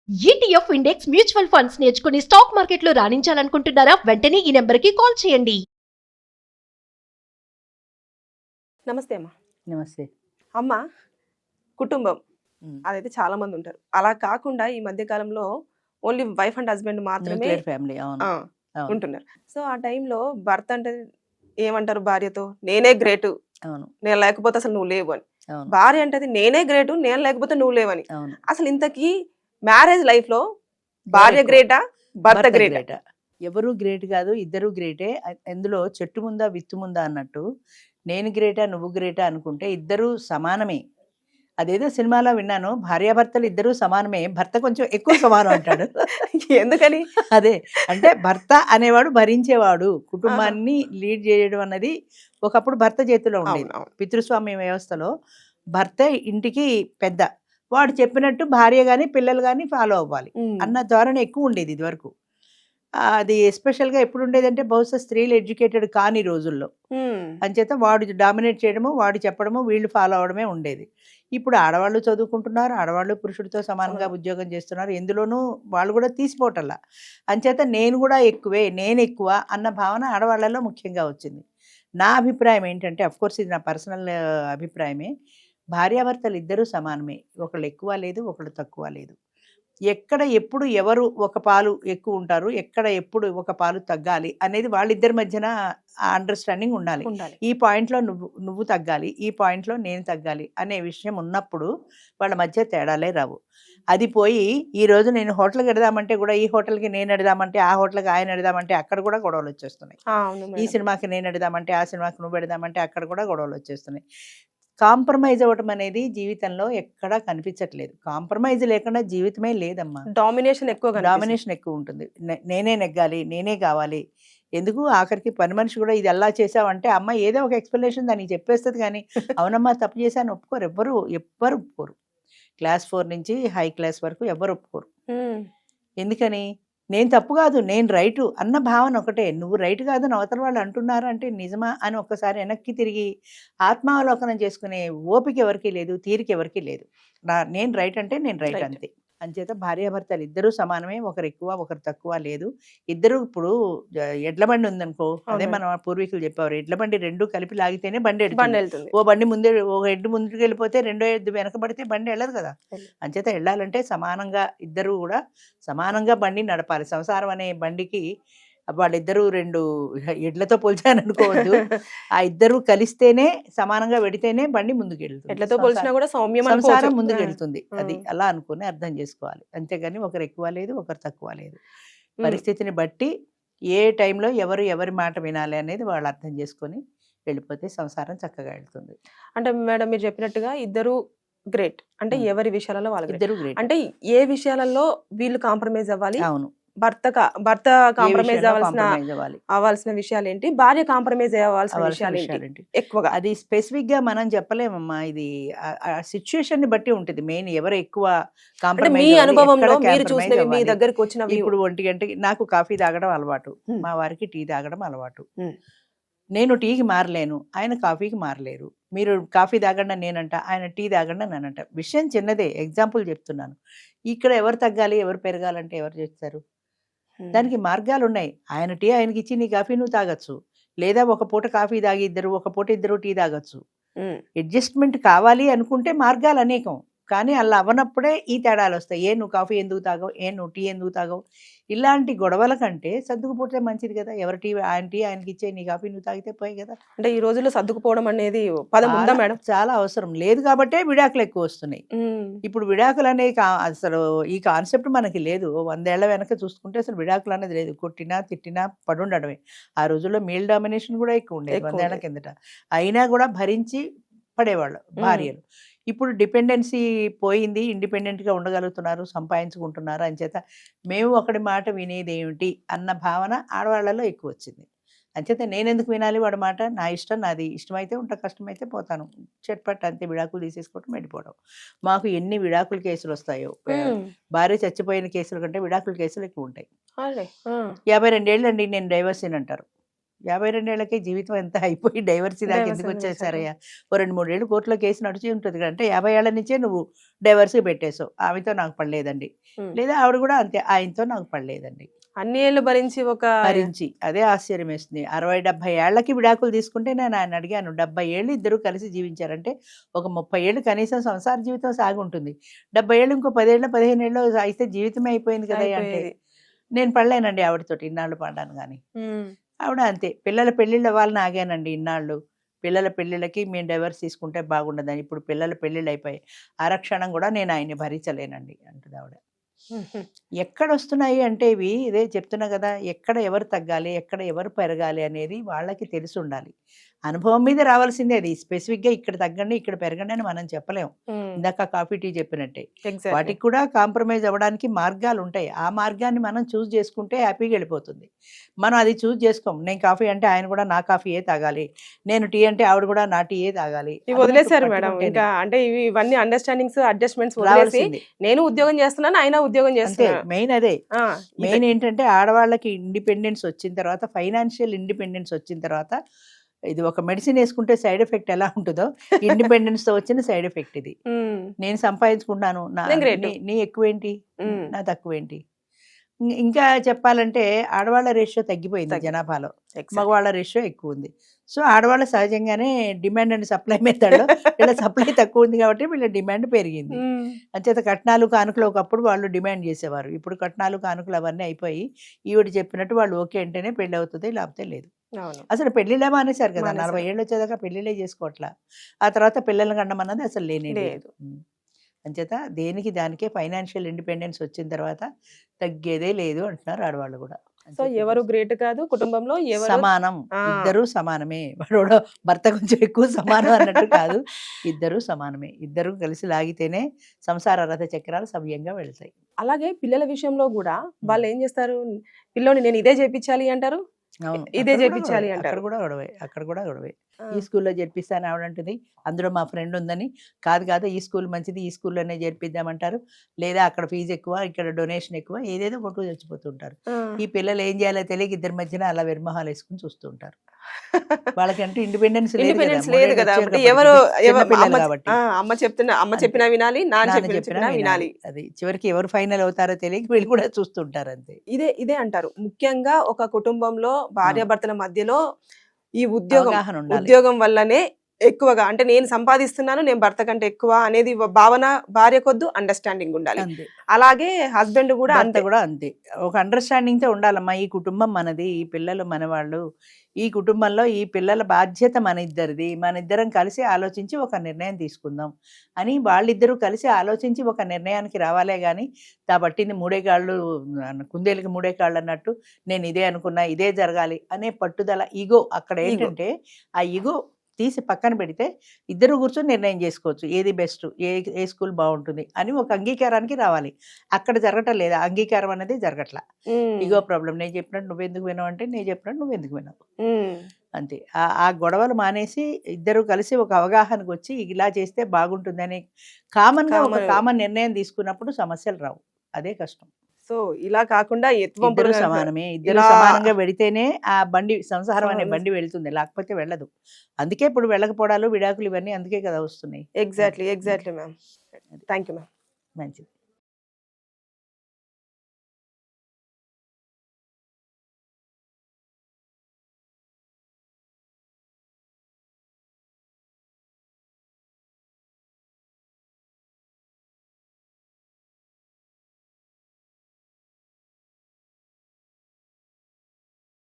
ETF index mutual funds నేర్చుకుని stock మార్కెట్లో రాణించాలనుకుంటున్నారా? వెంటనే ఈ నెంబర్కి కాల్ చేయండి. నమస్తే అమ్మ. నమస్తే. అమ్మ, కుటుంబం హ్మ్. అదైతే చాలా మంది ఉంటారు. అలా కాకుండా ఈ మధ్య కాలంలో ఓన్లీ వైఫ్ అండ్ హస్బెండ్ మాత్రమే న్యూక్లియర్ ఫ్యామిలీ. అవును. ఆ, అవును. ఉంటున్నారు. సో ఆ టైంలో భర్త అంటే ఏమంటారు భార్యతో, నేనే గ్రేటు, అవును. నేను లేకపోతే అసలు నువ్వు లేవు అని. అవును. భార్య అంటే నేనే గ్రేటు, నేను లేకపోతే నువ్వు లేవని. అవును. అసలు ఇంతకీ మ్యారేజ్ లైఫ్ లో భార్య ఎక్కువ? గ్రేటా, భర్త భర్త గ్రేటా? గ్రేటా? ఎవరు గ్రేట్ కాదు, ఇద్దరు గ్రేటే. ఎందులో చెట్టు ముందా విత్తు ముందా అన్నట్టు నేను గ్రేటా నువ్వు గ్రేటా అనుకుంటే ఇద్దరు సమానమే. అదేదో సినిమాలో విన్నాను, భార్యాభర్తలు ఇద్దరు సమానమే, భర్త కొంచెం ఎక్కువ సమానం అంటాడు. ఎందుకని? అదే, అంటే భర్త అనేవాడు భరించేవాడు, ఆహా. కుటుంబాన్ని లీడ్ చేయడం అన్నది ఒకప్పుడు భర్త చేతిలో ఉండేది. అవును, అవును. పితృస్వామ్య వ్యవస్థలో భర్త ఇంటికి పెద్ద, వాడు చెప్పినట్టు భార్య కానీ పిల్లలు కానీ ఫాలో అవ్వాలి అన్న ధోరణి ఎక్కువ ఉండేది ఇదివరకు. అది ఎస్పెషల్గా ఎప్పుడు ఉండేదంటే బహుశా స్త్రీలు ఎడ్యుకేటెడ్ కాని రోజుల్లో, అంచేత వాడు డామినేట్ చేయడము, వాడు చెప్పడము, వీళ్ళు ఫాలో అవడమే ఉండేది. ఇప్పుడు ఆడవాళ్ళు చదువుకుంటున్నారు, ఆడవాళ్ళు పురుషుడితో సమానంగా ఉద్యోగం చేస్తున్నారు, ఎందులోనూ వాళ్ళు కూడా తీసిపోవటల్లా. అంచేత నేను కూడా ఎక్కువే, నేను ఎక్కువ అన్న భావన ఆడవాళ్ళలో ముఖ్యంగా వచ్చింది. నా అభిప్రాయం ఏంటంటే, అఫ్కోర్స్ ఇది నా పర్సనల్ అభిప్రాయమే, భార్యాభర్తలు ఇద్దరూ సమానమే, ఒకళ్ళు ఎక్కువ లేదు, ఒకళ్ళు తక్కువ లేదు. ఎక్కడ ఎప్పుడు ఎవరు ఒక పాలు ఎక్కువ ఉంటారు, ఎక్కడ ఎప్పుడు ఒక పాలు తగ్గాలి అనేది వాళ్ళిద్దరి మధ్యన అండర్స్టాండింగ్ ఉండాలి. ఈ పాయింట్లో నువ్వు తగ్గాలి, ఈ పాయింట్లో నేను తగ్గాలి అనే విషయం ఉన్నప్పుడు వాళ్ళ మధ్య తేడాలే రావు. అది పోయి ఈరోజు నేను హోటల్కి ఎడదామంటే కూడా ఈ హోటల్కి నేను ఎడదామంటే, ఆ హోటల్కి ఆయన ఎడదామంటే అక్కడ కూడా గొడవలు వచ్చేస్తున్నాయి. ఈ సినిమాకి నేను ఎడదామంటే, ఆ సినిమాకి నువ్వు ఎడదామంటే అక్కడ కూడా గొడవలు వచ్చేస్తున్నాయి. కాంప్రమైజ్ అవ్వటం అనేది జీవితంలో ఎక్కడా కనిపించట్లేదు. కాంప్రమైజ్ లేకుండా జీవితమే లేదమ్మా. డామినేషన్ ఎక్కువ ఉంటుంది. నేనే నెగ్గాలి, నేనే కావాలి. ఎందుకు ఆఖరికి పని మనిషి కూడా ఇది ఎలా చేసావంటే అమ్మ ఏదో ఒక ఎక్స్ప్లెనేషన్ దానికి చెప్పేస్తుంది, కానీ అవునమ్మా తప్పు చేశాను ఒప్పుకోరు. ఎవ్వరు ఒప్పుకోరు. క్లాస్ 4 నుంచి హై క్లాస్ వరకు ఎవరు ఒప్పుకోరు. ఎందుకని? నేను తప్పు కాదు, నేను రైటు అన్న భావన ఒకటే. నువ్వు రైట్ కాదని అవతల వాళ్ళు అంటున్నారంటే నిజమా అని ఒక్కసారి వెనక్కి తిరిగి ఆత్మావలోకనం చేసుకునే ఓపిక ఎవరికి లేదు, తీరిక ఎవరికి లేదు. నేను రైట్ అంటే నేను రైట్ అంతే. అంచేత భార్యాభర్తలు ఇద్దరూ సమానమే, ఒకరు ఎక్కువ ఒకరు తక్కువ లేదు. ఇద్దరు ఇప్పుడు ఎడ్ల బండి ఉందనుకో, అదే మన పూర్వీకులు చెప్పేవారు, ఎడ్ల బండి రెండు కలిపి లాగితేనే బండి వెళ్తుంది. ఓ బండి ముందే, ఒక ఎడ్డు ముందుకు వెళ్ళిపోతే రెండో ఎద్దు వెనకబడితే బండి వెళ్ళదు కదా. అంచేత వెళ్ళాలంటే సమానంగా ఇద్దరు కూడా సమానంగా బండి నడపాలి. సంసారం అనే బండికి వాళ్ళిద్దరూ రెండు ఎడ్లతో పోల్చాను అనుకోవద్దు. ఆ ఇద్దరు కలిస్తేనే, సమానంగా పెడితేనే బండి ముందుకు వెళ్తుంది. ఎడ్లతో పోల్చినా కూడా సంసారం ముందుకు వెళ్తుంది. అది అలా అనుకుని అర్థం చేసుకోవాలి. అంతేగాని ఒకరు ఎక్కువ లేదు, ఒకరు తక్కువ లేదు. పరిస్థితిని బట్టి ఏ టైంలో ఎవరి మాట వినాలి అనేది వాళ్ళు అర్థం చేసుకొని వెళ్ళిపోతే సంసారం చక్కగా వెళ్తుంది. అంటే మేడం మీరు చెప్పినట్టుగా ఇద్దరు గ్రేట్, అంటే ఎవరి విషయాలలో వాళ్ళు ఇద్దరు గ్రేట్. అంటే ఏ విషయాలలో వీళ్ళు కాంప్రమైజ్ అవ్వాలి, అవును, భర్త కాంప్రమైజ్ అవ్వాల్సిన విషయాలు ఏంటి, భార్య కాంప్రమైజ్ అవ్వాల్సిన విషయాలు ఏంటి ఎక్కువగా? అది స్పెసిఫిక్ గా మనం చెప్పలేమమ్మా. ఇది సిచ్యుయేషన్ ని బట్టి ఉంటుంది. మెయిన్ ఎవరు ఎక్కువ కాంప్రమైజ్. మీ అనుభవంలో మీరు చూసినవి, మీ దగ్గరికి వచ్చినవి. ఇప్పుడు 1 గంటకి నాకు కాఫీ తాగడం అలవాటు, మా వారికి టీ తాగడం అలవాటు. నేను టీకి మారలేను, ఆయన కాఫీకి మారలేరు. మీరు కాఫీ తాగండి నేనంట, ఆయన టీ తాగండి నేనంట. విషయం చిన్నదే, ఎగ్జాంపుల్ చెప్తున్నాను. ఇక్కడ ఎవరు తగ్గాలి, ఎవరు పెరగాలంటే ఎవరు చేస్తారు? దానికి మార్గాలు ఉన్నాయి. ఆయన టీ ఆయనకి ఇచ్చి నీ కాఫీ నువ్వు తాగొచ్చు, లేదా ఒక పూట కాఫీ తాగి ఇద్దరు, ఒక పూట ఇద్దరు టీ తాగొచ్చు. అడ్జస్ట్మెంట్ కావాలి అనుకుంటే మార్గాలు అనేకం, కానీ అలా అవ్వనప్పుడే ఈ తేడాలు వస్తాయి. నువ్వు కాఫీ ఎందుకు తాగవు, నువ్వు టీ ఎందుకు తాగవు, ఇలాంటి గొడవల కంటే సర్దుకుపోతే మంచిది కదా. ఎవరి టీ ఆయనకి ఇచ్చే, నీ కాఫీ నువ్వు తాగితే పోయి కదా. అంటే ఈ రోజుల్లో సర్దుకుపోవడం అనేది పదం ఉందా మేడం? చాలా అవసరం లేదు కాబట్టే విడాకులు ఎక్కువ వస్తున్నాయి. ఇప్పుడు విడాకులు అనేవి అసలు ఈ కాన్సెప్ట్ మనకి లేదు. 100 ఏళ్ల వెనక చూసుకుంటే అసలు విడాకులు అనేది లేదు. కొట్టినా తిట్టినా పడుండడమే. ఆ రోజుల్లో మేల్ డామినేషన్ కూడా ఎక్కువ ఉండేది 100 ఏళ్ల కిందట. అయినా కూడా భరించి పడేవాళ్ళు భార్యలు. ఇప్పుడు డిపెండెన్సీ పోయింది, ఇండిపెండెంట్గా ఉండగలుగుతున్నారు, సంపాదించుకుంటున్నారు. అంచేత మేము ఒకటి మాట వినేది ఏమిటి అన్న భావన ఆడవాళ్లలో ఎక్కువ వచ్చింది. అంచేత నేనెందుకు వినాలి వాడి మాట, నా ఇష్టం నాది, ఇష్టమైతే ఉంటా, కష్టమైతే పోతాను, చెట్పట్ అంతే. విడాకులు తీసేసుకోవటం, వెళ్ళిపోవడం. మాకు ఎన్ని విడాకుల కేసులు వస్తాయో, భార్య చచ్చిపోయిన కేసుల కంటే విడాకుల కేసులు ఎక్కువ ఉంటాయి. 52 ఏళ్ళండి నేను డైవర్స్ అంటారు. 52 ఏళ్ళకే జీవితం ఎంత అయిపోయి డైవర్సీ దాకా Divorce ఎందుకు అని వచ్చేసారయ్యా? ఓ 2-3 ఏళ్ళు కోర్టులో కేసు నడిచి ఉంటుంది కదా. అంటే 50 ఏళ్ల నుంచే నువ్వు డైవర్సీ పెట్టేసావు. ఆమెతో నాకు పడలేదండి, Hmm. లేదా ఆవిడ కూడా అంతే, ఆయనతో నాకు పడలేదండి. అన్ని ఏళ్ళు భరించి ఒక భరించి అదే ఆశ్చర్యం వేస్తుంది. 60-70 ఏళ్లకి విడాకులు తీసుకుంటే నేను ఆయన అడిగాను, 70 ఏళ్ళు ఇద్దరు కలిసి జీవించారంటే ఒక 30 ఏళ్ళు కనీసం సంసార జీవితం సాగి ఉంటుంది. 70 ఏళ్ళు ఇంకో 10 ఏళ్ళు 15 ఏళ్ళు అయితే జీవితమే అయిపోయింది కదా అంటే అయిపోయేది. నేను పడలేనండి ఆవిడతోటి ఇన్నాళ్ళు పడ్డాను. కానీ Hmm. ఆవిడ అంతే, పిల్లల పెళ్ళిళ్ళు అవ్వాలని ఆగానండి ఇన్నాళ్ళు. పిల్లల పెళ్ళిళ్ళకి మేము డైవర్స్ తీసుకుంటే బాగుండదని. ఇప్పుడు పిల్లల పెళ్ళిళ్ళు అయిపోయాయి, ఆరక్షణం కూడా నేను ఆయన్ని భరించలేనండి అంటుంది ఆవిడ. ఎక్కడ వస్తున్నాయి అంటే ఇవి, ఇదే చెప్తున్నా కదా, ఎక్కడ ఎవరు తగ్గాలి ఎక్కడ ఎవరు పెరగాలి అనేది వాళ్ళకి తెలిసి ఉండాలి. అనుభవం మీద రావాల్సిందే. అది స్పెసిఫిక్గా ఇక్కడ తగ్గండి ఇక్కడ పెరగండి అని మనం చెప్పలేము. Hmm. ఇందాక కాఫీ టీ చెప్పినట్టే Exactly. వాటికి కూడా కాంప్రమైజ్ అవ్వడానికి మార్గాలు ఉంటాయి. ఆ మార్గాన్ని మనం చూస్ చేసుకుంటే హ్యాపీగా వెళ్ళిపోతుంది. మనం అది చూస్ చేసుకోం. నేను కాఫీ అంటే ఆయన కూడా నా కాఫీయే తాగాలి, నేను టీ అంటే ఆవిడ కూడా నా టీయే తాగాలి. ఇవి వదిలేశారు మేడం. ఇంకా అంటే ఇవన్నీ అండర్స్టాండింగ్స్ అడ్జస్ట్మెంట్స్ వదిలేసి రావాల్సింది నేను ఉద్యోగం చేస్తున్నాను, ఆయన ఉద్యోగం అంతే. చేస్తున్నాను. మెయిన్ అదే. ఆ, మెయిన్ ఏంటంటే ఆడవాళ్ళకి ఇండిపెండెన్స్ వచ్చిన తర్వాత, ఫైనాన్షియల్ ఇండిపెండెన్స్ వచ్చిన తర్వాత, ఇది ఒక మెడిసిన్ వేసుకుంటే సైడ్ ఎఫెక్ట్ ఎలా ఉంటుందో ఇండిపెండెన్స్ తో వచ్చిన సైడ్ ఎఫెక్ట్ ఇది. Hmm. నేను సంపాదించుకుంటున్నాను, నేను great. నీ ఎక్కువేంటి Hmm. నా తక్కువేంటి. ఇంకా చెప్పాలంటే ఆడవాళ్ళ రేషియో తగ్గిపోయింది జనాభాలో, Exactly. మగవాళ్ళ రేషియో ఎక్కువ ఉంది. సో ఆడవాళ్ళ సహజంగానే డిమాండ్ అండ్ సప్లై మెథడ్లో వీళ్ళ సప్లై తక్కువ ఉంది కాబట్టి వీళ్ళ డిమాండ్ పెరిగింది. Hmm. అంచేత కట్నాలు కానుకలు ఒకప్పుడు వాళ్ళు డిమాండ్ చేసేవారు. ఇప్పుడు కట్నాలు కానుకలు అవన్నీ అయిపోయి ఈవిడ చెప్పినట్టు వాళ్ళు ఓకే అంటేనే పెళ్ళి అవుతుంది, లేకపోతే లేదు. అవును. అసలు పెళ్ళిళ్ళే మానేశారు కదా. మానేశారు. 40 ఏళ్ళు వచ్చేదాకా పెళ్ళిళ్ళే చేసుకోవట్లా. ఆ తర్వాత పిల్లల్ని కండం అన్నది అసలు లేనే లేదు. లేదు. అంచేత దేనికి దానికే ఫైనాన్షియల్ ఇండిపెండెన్స్ వచ్చిన తర్వాత తగ్గేదే లేదు అంటున్నారు ఆడవాళ్ళు కూడా. సో ఎవరు గ్రేట్ కాదు కుటుంబంలో, ఎవరు సమానం, ఆ. ఇద్దరు సమానమే. వాడు భర్త కొంచెం ఎక్కువ సమానం అన్నట్టు కాదు, ఇద్దరు సమానమే. ఇద్దరు కలిసి లాగితేనే సంసార రథ చక్రాలు సవ్యంగా వెళ్తాయి. అలాగే పిల్లల విషయంలో కూడా వాళ్ళు ఏం చేస్తారు, పిల్లోని నేను ఇదే చేపించాలి అంటారు, అవును, ఇదే అక్కడ కూడా చేపించాలి గొడవే, అంటారు. అక్కడ కూడా గొడవే, అక్కడ కూడా గొడవే. ఆ. ఈ స్కూల్లో చేర్పిస్తాను ఆవిడంటుంది, అందులో మా ఫ్రెండ్ ఉందని. కాదు ఈ స్కూల్ మంచిది, ఈ స్కూల్లోనే చేర్పిద్దామంటారు. లేదా అక్కడ ఫీజు ఎక్కువ, ఇక్కడ డొనేషన్ ఎక్కువ, ఏదేదో కొట్టు చచ్చిపోతుంటారు. ఆ. ఈ పిల్లలు ఏం చేయాలో తెలియక ఇద్దరి మధ్యన అలా విర్మహాలు వేసుకుని చూస్తూ ఉంటారు. వాళ్ళకంటూ ఇండిపెండెన్స్ ఇండిపెండెన్స్ లేదు మూడేళ్ళు కదా. వచ్చేప్పటికి ఎవరు చిన్న పిల్లలు అమ్మ కాబట్టి అమ్మ చెప్పినా వినాలి, నాన్న నాన్న చెప్పినా చెప్పినా వినాలి. అది చివరికి ఎవరు ఫైనల్ అవుతారో తెలియక వీళ్ళు కూడా చూస్తుంటారు అంతే. ఇదే అంటారు. ముఖ్యంగా ఒక కుటుంబంలో భార్యాభర్తల మధ్యలో ఈ అవగాహన ఉండాలి. ఉద్యోగం వల్లనే ఎక్కువగా, అంటే నేను సంపాదిస్తున్నాను, నేను భర్త కంటే ఎక్కువ అనేది భావన భార్య కొద్దు అండర్స్టాండింగ్ ఉండాలి. అంతే, అలాగే హస్బెండ్ కూడా భర్త అంతే. కూడా అంతే. ఒక అండర్స్టాండింగ్ తో ఉండాలమ్మా. ఈ కుటుంబం మనది, ఈ పిల్లలు మనవాళ్ళు, ఈ కుటుంబంలో ఈ పిల్లల బాధ్యత మన ఇద్దరిది, మన ఇద్దరం కలిసి ఆలోచించి ఒక నిర్ణయం తీసుకుందాం అని వాళ్ళిద్దరూ కలిసి ఆలోచించి ఒక నిర్ణయానికి రావాలే కానీ పట్టింది మూడే కాళ్ళు, కుందేలుకి మూడే కాళ్ళు అన్నట్టు నేను ఇదే అనుకున్నా ఇదే జరగాలి అనే పట్టుదల, ఈగో. అక్కడ ఏంటంటే ఆ ఈగో తీసి పక్కన పెడితే ఇద్దరు కూర్చొని నిర్ణయం చేసుకోవచ్చు ఏది బెస్ట్, ఏ స్కూల్ బాగుంటుంది అని ఒక అంగీకారానికి రావాలి. అక్కడ జరగటం లేదా, అంగీకారం అనేది జరగట్లా. Ego problem. నేను చెప్పినట్టు నువ్వెందుకు వినవు అంటే నేను చెప్పినట్టు నువ్వెందుకు వినవు, అంతే. ఆ గొడవలు మానేసి ఇద్దరు కలిసి ఒక అవగాహనకు వచ్చి ఇలా చేస్తే బాగుంటుందని కామన్ నిర్ణయం తీసుకున్నప్పుడు సమస్యలు రావు. అదే కష్టం. సో ఇలా కాకుండా ఇద్దరు సమానమే, ఇద్దరు సమానంగా వెడితేనే ఆ బండి, సంసారం అనే బండి వెళ్తుంది, లేకపోతే వెళ్ళదు. అందుకే ఇప్పుడు వెళ్ళకపోవడాలు, విడాకులు ఇవన్నీ అందుకే కదా వస్తున్నాయి. Exactly ma'am. Thank you ma'am. మంచిది.